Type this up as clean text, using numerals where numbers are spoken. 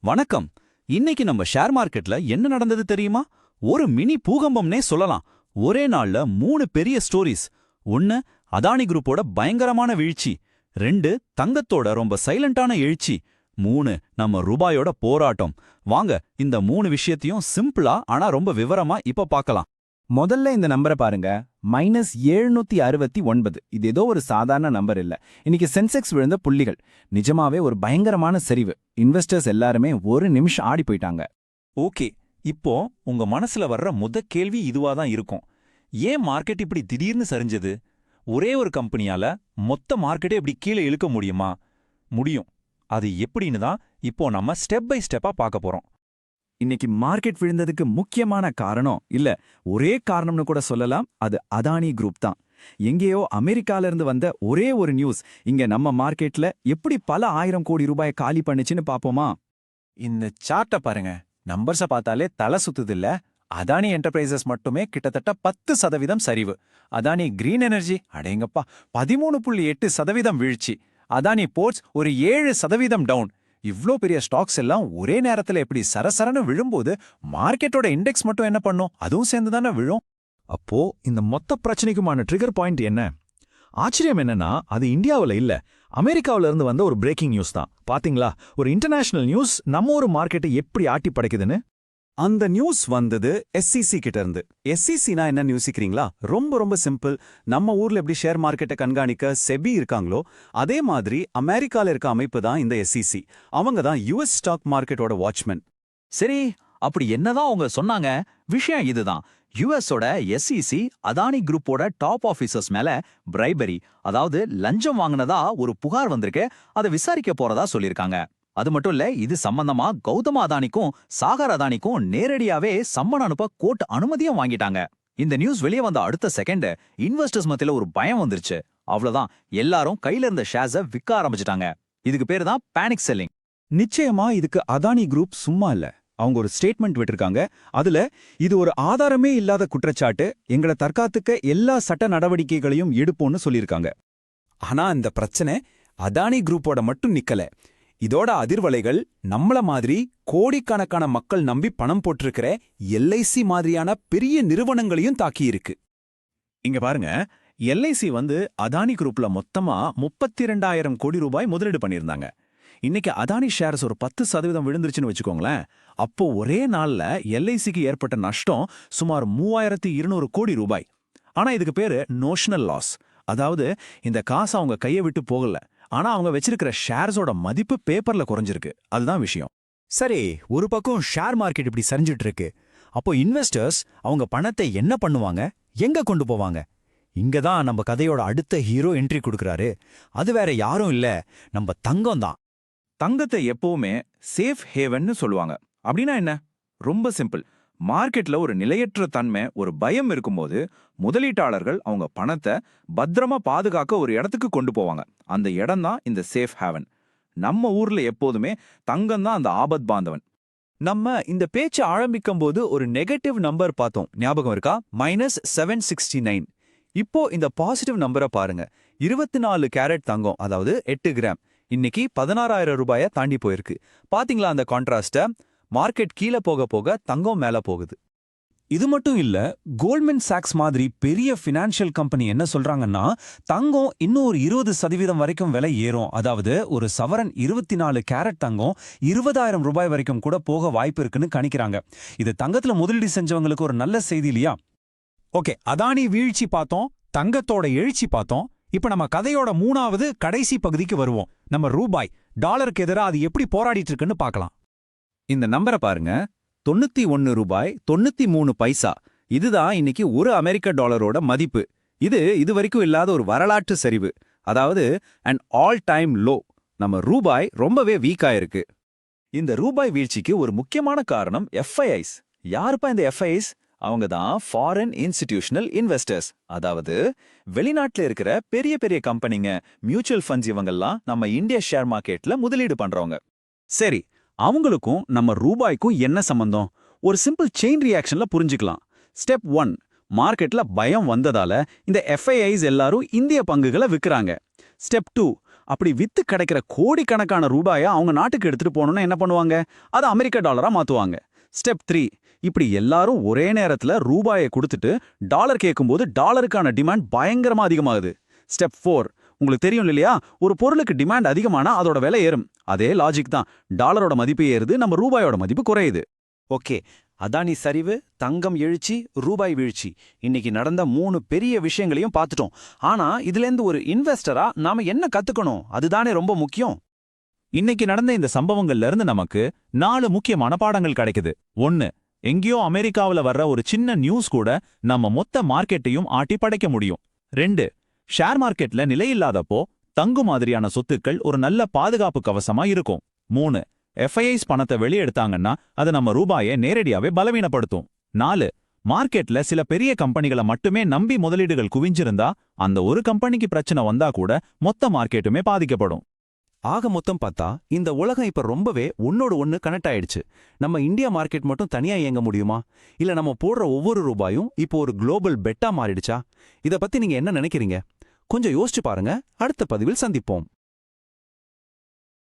வணக்கம். இன்னைக்கு நம்ம ஷேர் மார்க்கெட்ல என்ன நடந்தது தெரியுமா? ஒரு மினி பூகம்பம்னே சொல்லலாம். ஒரே நாள்ல 3 பெரிய ஸ்டோரிஸ். 1 அதானி குரூப்போட பயங்கரமான வீழ்ச்சி. 2 தங்கத்தோட ரொம்ப சைலண்டான எழுச்சி. 3 நம்ம ரூபாயோட போராட்டம். வாங்க இந்த 3 விஷயத்தையும் சிம்பிளா ஆனா ரொம்ப விவரமா இப்ப பார்க்கலாம். முதல்ல இந்த நம்பரை பாருங்க, -769. இது ஏதோ ஒரு சாதாரண நம்பர் இல்ல. இன்னைக்கு சென்செக்ஸ் விழுந்த புள்ளிகள் நிஜமாவே ஒரு பயங்கரமான சரிவு. இன்வெஸ்டர்ஸ் எல்லாருமே ஒரு நிமிஷம் ஆடி போயிட்டாங்க. ஓகே, இப்போ உங்க மனசுல வர்ற கேள்வி இதுவா தான் இருக்கும். ஏன் மார்க்கெட் இப்படி திடீர்னு சரிஞ்சது? ஒரே ஒரு கம்பெனியால மொத்த மார்க்கெட்டே இப்படி கீழே இழுக்க முடியுமா? முடியும். அது எப்படின்னு தான் இப்போ நம்ம ஸ்டெப் பை ஸ்டெப்பா பார்க்க போறோம். இன்னைக்கு மார்க்கெட் விழுந்ததுக்கு முக்கியமான காரணம் இல்ல, ஒரே காரணம்னு கூட சொல்லலாம், அது அதானி குரூப் தான். எங்கேயோ அமெரிக்கால இருந்து வந்த ஒரே ஒரு நியூஸ் இங்க நம்ம மார்க்கெட்ல எப்படி பல 1000 கோடி ரூபாய் காலி பண்ணுச்சுன்னு பாப்போமா? இந்த சார்ட்ட பாருங்க, நம்பர்ஸ பார்த்தாலே தலை சுத்துது இல்ல? அதானி என்டர்பிரைசஸ் மட்டுமே கிட்டத்தட்ட 10% சரிவு. அதானி கிரீன் எனர்ஜி அடேங்கப்பா 13.8% வீழ்ச்சி. அதானி போர்ட்ஸ் ஒரு 7% டவுன். இவ்ளோ பெரிய ஸ்டாக்ஸ் எல்லாம் ஒரே நேரத்துல எப்படி சரசரன்னு விழும்போது மார்க்கெட்டோட இண்டெக்ஸ் மட்டும் என்ன பண்ணும்? அதுவும் சேர்ந்து தானே விழும். அப்போ இந்த மொத்த பிரச்சனைக்குமான ட்ரிகர் பாயிண்ட் என்ன? ஆச்சரியம் என்னன்னா, அது இந்தியாவுல இல்ல, அமெரிக்காவில இருந்து வந்த ஒரு பிரேக்கிங் நியூஸ் தான். பாத்தீங்களா, ஒரு இன்டர்நேஷனல் நியூஸ் நம்ம ஒரு மார்க்கெட்டை எப்படி ஆட்டி படைக்குதுன்னு. அந்த நியூஸ் வந்தது எஸ்சிசி கிட்ட இருந்து. எஸ்சிசினா என்னன்னு யோசிக்கிறீங்களா? ரொம்ப சிம்பிள். நம்ம ஊர்ல எப்படி ஷேர் மார்க்கெட்டை கண்காணிக்க செபி இருக்காங்களோ அதே மாதிரி அமெரிக்கால இருக்க அமைப்பு தான் இந்த எஸ்சிசி. அவங்க தான் யுஎஸ் ஸ்டாக் மார்க்கெட்டோட வாட்ச்மேன். சரி, அப்படி என்னதான் அவங்க சொன்னாங்க? விஷயம் இதுதான். யுஎஸோட எஸ்இசி அதானி குரூப்போட டாப் ஆபீசர்ஸ் மேல பிரைபரி, அதாவது லஞ்சம் வாங்கினதா ஒரு புகார் வந்திருக்கு. அதை விசாரிக்க போறதா சொல்லியிருக்காங்க. அது மட்டும் இல்ல, இது சம்பந்தமா கௌதம் அதானிக்கும் சாகர் அதானிக்கும் நேரடியாவே சம்மன் அனுப்ப கோர்ட் அனுமதியும் வாங்கிட்டாங்க. இந்த நியூஸ் வெளியே வந்த அடுத்த செகண்ட் இன்வெஸ்டர்ஸ் மத்தியில ஒரு பயம் வந்துருச்சு. அவ்வளவுதான், எல்லாரும் கையில இருந்த ஷேர்ஸை விற்க ஆரம்பிச்சிட்டாங்க. இதுக்கு பேரு தான் பேனிக் செல்லிங். நிச்சயமா இதுக்கு அதானி குரூப் சும்மா இல்ல. அவங்க ஒரு ஸ்டேட்மெண்ட் விட்டிருக்காங்க. அதுல இது ஒரு ஆதாரமே இல்லாத குற்றச்சாட்டு, எங்களை தற்காத்துக்க எல்லா சட்ட நடவடிக்கைகளையும் எடுப்போம்னு சொல்லியிருக்காங்க. ஆனா இந்த பிரச்சனை அதானி குரூப்போட மட்டும் நிக்கல. இதோட அதிர்வலைகள் நம்மள மாதிரி கோடிக்கணக்கான மக்கள் நம்பி பணம் போட்டிருக்கிற எல்ஐசி மாதிரியான பெரிய நிறுவனங்களையும் தாக்கியிருக்கு. இங்க பாருங்க, எல்ஐசி அதானி குரூப்ல மொத்தமா 32,000 கோடி ரூபாய் முதலீடு பண்ணியிருந்தாங்க. இன்னைக்கு அதானி ஷேர்ஸ் ஒரு 10% விழுந்துருச்சுன்னு வச்சுக்கோங்களேன். அப்போ ஒரே நாள்ல எல்ஐசிக்கு ஏற்பட்ட நஷ்டம் சுமார் 3,200 கோடி ரூபாய். ஆனா இதுக்கு பேரு நோஷனல் லாஸ். அதாவது இந்த காசு அவங்க கையை விட்டு போகல, ஆனா அவங்க வச்சிருக்கிற ஷேர்ஸோட மதிப்பு பேப்பர்ல குறைஞ்சிருக்கு. அதுதான் விஷயம். சரி, ஒரு பக்கம் ஷேர் மார்க்கெட் இப்படி சரிஞ்சிட்டு இருக்கு. அப்போ இன்வெஸ்டர்ஸ் அவங்க பணத்தை என்ன பண்ணுவாங்க, எங்க கொண்டு போவாங்க? இங்க தான் நம்ம கதையோட அடுத்த ஹீரோ என்ட்ரி கொடுக்கறாரு. அது வேற யாரும் இல்ல, நம்ம தங்கம் தான். தங்கத்தை எப்பவுமே சேஃப் ஹேவன்னு சொல்லுவாங்க. அப்படின்னா என்ன? ரொம்ப சிம்பிள். மார்க்கெட்ல ஒரு நிலையற்ற தன்மை, ஒரு பயம் இருக்கும்போது முதலீட்டாளர்கள் அவங்க பணத்தை பத்திரமா பாதுகாக்க ஒரு இடத்துக்கு கொண்டு போவாங்க. அந்த இடம் தான் இந்த சேஃப் ஹேவன். நம்ம ஊர்ல எப்போதுமே தங்கம் தான் அந்த ஆபத் பாந்தவன். நம்ம இந்த பேச்சை ஆரம்பிக்கும் போது ஒரு நெகட்டிவ் நம்பர் பார்த்தோம், ஞாபகம் இருக்கா? -769. இப்போ இந்த பாசிட்டிவ் நம்பரை பாருங்க. 24 கேரட் தங்கம், அதாவது 8 கிராம், இன்னைக்கு 16,000 ரூபாயை தாண்டி போயிருக்கு. பாத்தீங்களா அந்த கான்ட்ராஸ்ட? மார்க்கெட் கீழே போக போக தங்கம் மேல போகுது. இது மட்டும் இல்ல, கோல்ட்மேன் சாக்ஸ் மாதிரி பெரிய ஃபினான்ஷியல் கம்பெனி என்ன சொல்றாங்கன்னா, தங்கம் இன்னும் ஒரு 20% வரைக்கும் விலை ஏறும். அதாவது ஒரு சவரன் 24 கேரட் தங்கம் 20,000 ரூபாய் வரைக்கும் கூட போக வாய்ப்பு இருக்குன்னு கணிக்கிறாங்க. இது தங்கத்துல முதலீடு செஞ்சவங்களுக்கு ஒரு நல்ல செய்தி இல்லையா? ஓகே, அதானி வீழ்ச்சி பார்த்தோம், தங்கத்தோட எழுச்சி பார்த்தோம். இப்ப நம்ம கதையோட 3வது கடைசி பகுதிக்கு வருவோம். நம்ம ரூபாய் டாலருக்கு எதிராக அது எப்படி போராடிட்டு இருக்குன்னு பார்க்கலாம். இந்த நம்பரை பாருங்க, 91 ரூபாய் 93 பைசா. இதுதான் இன்னைக்கு ஒரு அமெரிக்க டாலரோட மதிப்பு. இது வரைக்கும் இல்லாத ஒரு வரலாற்று சரிவு. அதாவது an ஆல் டைம் லோ. நம்ம ரூபாய் ரொம்பவே வீக்கா இருக்கு. இந்த ரூபாய் வீழ்ச்சிக்கு ஒரு முக்கியமான காரணம் எஃப்ஐஐஸ். யாருப்பா இந்த எஃப்ஐஐஸ்? அவங்க தான் ஃபாரின் இன்ஸ்டிடியூஷனல் இன்வெஸ்டர்ஸ். அதாவது வெளிநாட்டுல இருக்கிற பெரிய பெரிய கம்பெனிங்க, மியூச்சுவல் ஃபண்ட்ஸ், இவங்கெல்லாம் நம்ம இந்திய ஷேர் மார்க்கெட்ல முதலீடு பண்றவங்க. சரி, அவங்களுக்கும் நம்ம ரூபாய்க்கும் என்ன சம்பந்தம்? ஒரு சிம்பிள் செயின் ரியாக்ஷன்ல புரிஞ்சுக்கலாம். ஸ்டெப் 1, மார்க்கெட்ல பயம் வந்ததால இந்த எஃப்ஐஐஸ் எல்லாரும் இந்திய பங்குகளை விற்கிறாங்க. ஸ்டெப் 2, அப்படி வித்து கிடைக்கிற கோடிக்கணக்கான ரூபாயை அவங்க நாட்டுக்கு எடுத்துட்டு போகணும்னா என்ன பண்ணுவாங்க? அதை அமெரிக்க டாலரா மாத்துவாங்க. ஸ்டெப் 3, இப்படி எல்லாரும் ஒரே நேரத்துல ரூபாயை கொடுத்துட்டு டாலர் கேட்கும்போது டாலருக்கான டிமாண்ட் பயங்கரமா அதிகமாகுது. ஸ்டெப் 4, உங்களுக்கு தெரியும் இல்லையா, ஒரு பொருளுக்கு டிமாண்ட் அதிகமானா அதோட விலை ஏறும். அதே லாஜிக் தான், டாலரோட மதிப்பு ஏறுது, நம்ம ரூபாயோட மதிப்பு குறையுது. ஓகே, அதானி சரிவு, தங்கம் எழுச்சி, ரூபாய் வீழ்ச்சி, இன்னைக்கு நடந்த 3 பெரிய விஷயங்களையும் பார்த்துட்டோம். ஆனா இதுலேருந்து ஒரு இன்வெஸ்டரா நாம என்ன கத்துக்கணும்? அதுதானே ரொம்ப முக்கியம். இன்னைக்கு நடந்த இந்த சம்பவங்கள்ல இருந்து நமக்கு 4 முக்கியமான பாடங்கள் கிடைக்குது. 1, எங்கேயோ அமெரிக்காவுல வர்ற ஒரு சின்ன நியூஸ் கூட நம்ம மொத்த மார்க்கெட்டையும் ஆட்டி படைக்க முடியும். 2, ஷேர் மார்க்கெட்ல நிலையில்லாதப்போ தங்கு மாதிரியான சொத்துக்கள் ஒரு நல்ல பாதுகாப்பு கவசமா இருக்கும். 3, எஃப்ஐஐஸ் பணத்தை வெளியெடுத்தாங்கன்னா அது நம்ம ரூபாயை நேரடியாவே பலவீனப்படுத்தும். 4, மார்க்கெட்ல சில பெரிய கம்பெனிகளை மட்டுமே நம்பி முதலீடுகள் குவிஞ்சிருந்தா அந்த ஒரு கம்பெனிக்கு பிரச்சனை வந்தா கூட மொத்த மார்க்கெட்டுமே பாதிக்கப்படும். ஆக மொத்தம் பார்த்தா இந்த உலகம் இப்ப ரொம்பவே ஒன்னோடு ஒன்னு கனெக்ட் ஆயிடுச்சு. நம்ம இந்தியா மார்க்கெட் மட்டும் தனியா இயங்க முடியுமா? இல்ல நம்ம போடுற ஒவ்வொரு ரூபாயும் இப்போ ஒரு குளோபல் பெட்டா மாறிடுச்சா? இத பத்தி நீங்க என்ன நினைக்கிறீங்க? கொஞ்சம் யோசிச்சு பாருங்க. அடுத்த பதிவில் சந்திப்போம்.